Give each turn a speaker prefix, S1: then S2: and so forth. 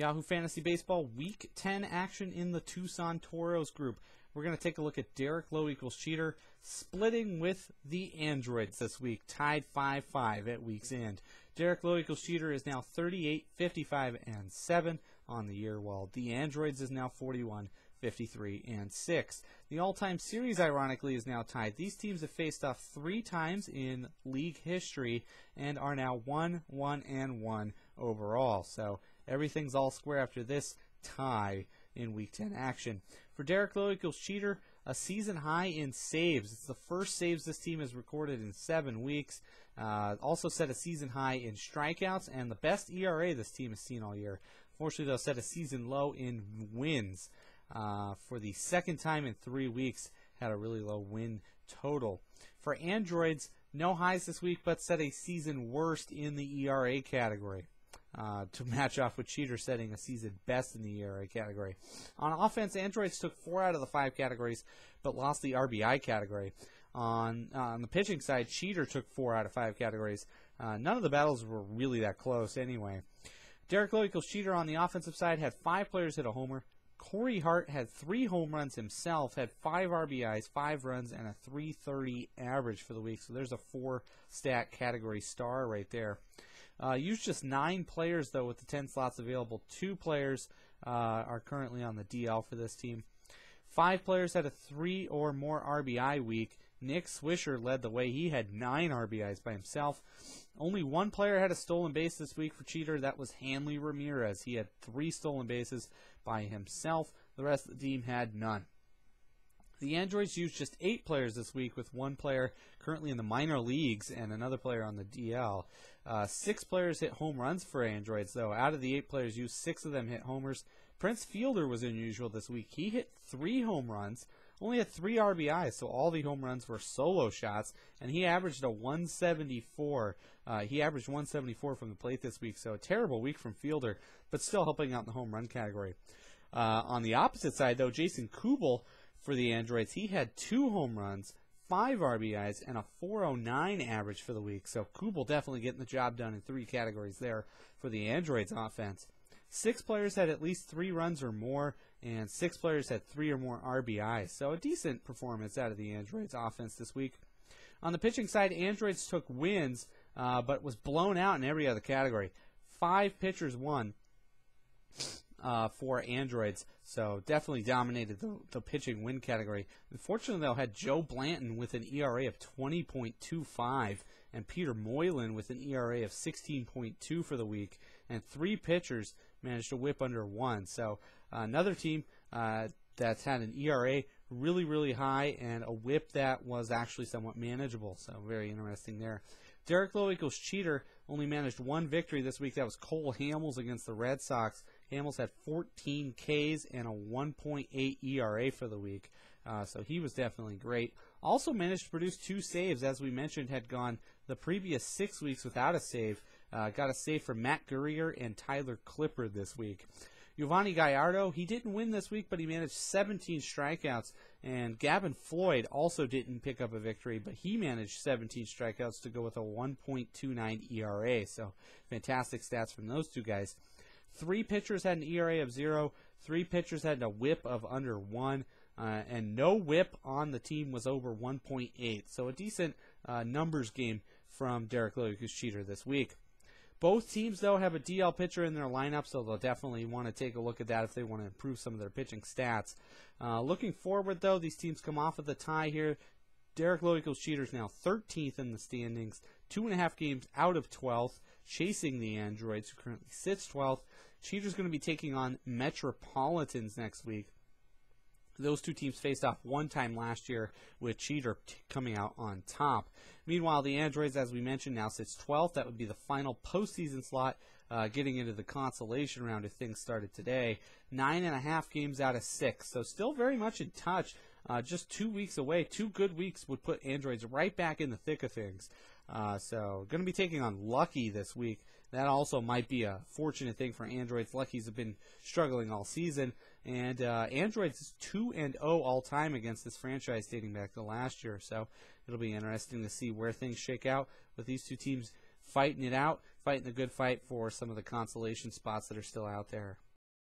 S1: Yahoo Fantasy Baseball Week 10 action in the Tucson Toros group. We're going to take a look at Derek Lowe equals cheater, splitting with the Androids this week, tied 5-5 at week's end. Derek Lowe equals cheater is now 38, 55, and 7 on the year, while the Androids is now 41, 53, and 6. The all-time series, ironically, is now tied. These teams have faced off 3 times in league history and are now 1-1-1 overall. So everything's all square after this tie in Week 10 action. For Derek Lowe equals cheater, a season high in saves. It's the first saves this team has recorded in 7 weeks. Also set a season high in strikeouts and the best ERA this team has seen all year. Fortunately, they'll set a season low in wins. For the second time in 3 weeks, had a really low win total. For Androids, no highs this week, but set a season worst in the ERA category. To match off with cheater setting a season best in the ERA category. On offense, Androids took 4 out of the 5 categories, but lost the RBI category. On the pitching side, cheater took 4 out of 5 categories. None of the battles were really that close anyway. Derek Lowe equals cheater on the offensive side had 5 players hit a homer. Corey Hart had 3 home runs himself, had 5 RBIs, 5 runs, and a .330 average for the week. So there's a 4-stat category star right there. Used just 9 players, though, with the 10 slots available. 2 players are currently on the DL for this team. 5 players had a 3 or more RBI week. Nick Swisher led the way. He had 9 RBIs by himself. Only 1 player had a stolen base this week for cheater. That was Hanley Ramirez. He had 3 stolen bases by himself. The rest of the team had none. The Androids used just 8 players this week, with 1 player currently in the minor leagues and another player on the DL. 6 players hit home runs for Androids, though. Out of the 8 players used, 6 of them hit homers. Prince Fielder was unusual this week. He hit 3 home runs, only had 3 RBIs, so all the home runs were solo shots, and he averaged a 174. He averaged 174 from the plate this week, so a terrible week from Fielder, but still helping out in the home run category. On the opposite side, though, Jason Kubel for the Androids, he had 2 home runs, 5 RBIs, and a .409 average for the week. So Kubel definitely getting the job done in 3 categories there for the Androids offense. 6 players had at least 3 runs or more, and 6 players had 3 or more RBIs. So a decent performance out of the Androids offense this week. On the pitching side, Androids took wins, but was blown out in every other category. 5 pitchers won for Androids, so definitely dominated the pitching win category. Unfortunately, though, had Joe Blanton with an ERA of 20.25 and Peter Moylan with an ERA of 16.2 for the week, and 3 pitchers managed to whip under 1. So another team that's had an ERA really, really high and a whip that was actually somewhat manageable. So very interesting there. Derek Lowe equals cheater only managed 1 victory this week. That was Cole Hamels against the Red Sox. Hamels had 14 Ks and a 1.8 ERA for the week. So he was definitely great. Also managed to produce 2 saves, as we mentioned, had gone the previous 6 weeks without a save. Got a save from Matt Gurrier and Tyler Clipper this week. Giovanni Gallardo, he didn't win this week, but he managed 17 strikeouts. And Gavin Floyd also didn't pick up a victory, but he managed 17 strikeouts to go with a 1.29 ERA. So fantastic stats from those 2 guys. 3 pitchers had an ERA of 0. 3 pitchers had a whip of under 1. And no whip on the team was over 1.8. So a decent numbers game from Derek Lowe equals cheater this week. Both teams, though, have a DL pitcher in their lineup, so they'll definitely want to take a look at that if they want to improve some of their pitching stats. Looking forward, though, these teams come off of the tie here. Derek Lowe equals cheater is now 13th in the standings, 2.5 games out of 12th, chasing the Androids, who currently sits 12th. Cheater's going to be taking on Metropolitans next week. Those 2 teams faced off 1 time last year, with cheater coming out on top. Meanwhile, the Androids, as we mentioned, now sits 12th. That would be the final postseason slot, getting into the consolation round if things started today. 9.5 games out of 6, so still very much in touch. Just 2 weeks away. 2 good weeks would put Androids right back in the thick of things. So going to be taking on Lucky this week. That also might be a fortunate thing for Androids. Luckies have been struggling all season. And Androids is 2-0 all-time against this franchise dating back to last year. So it'll be interesting to see where things shake out with these 2 teams fighting it out, fighting the good fight for some of the consolation spots that are still out there.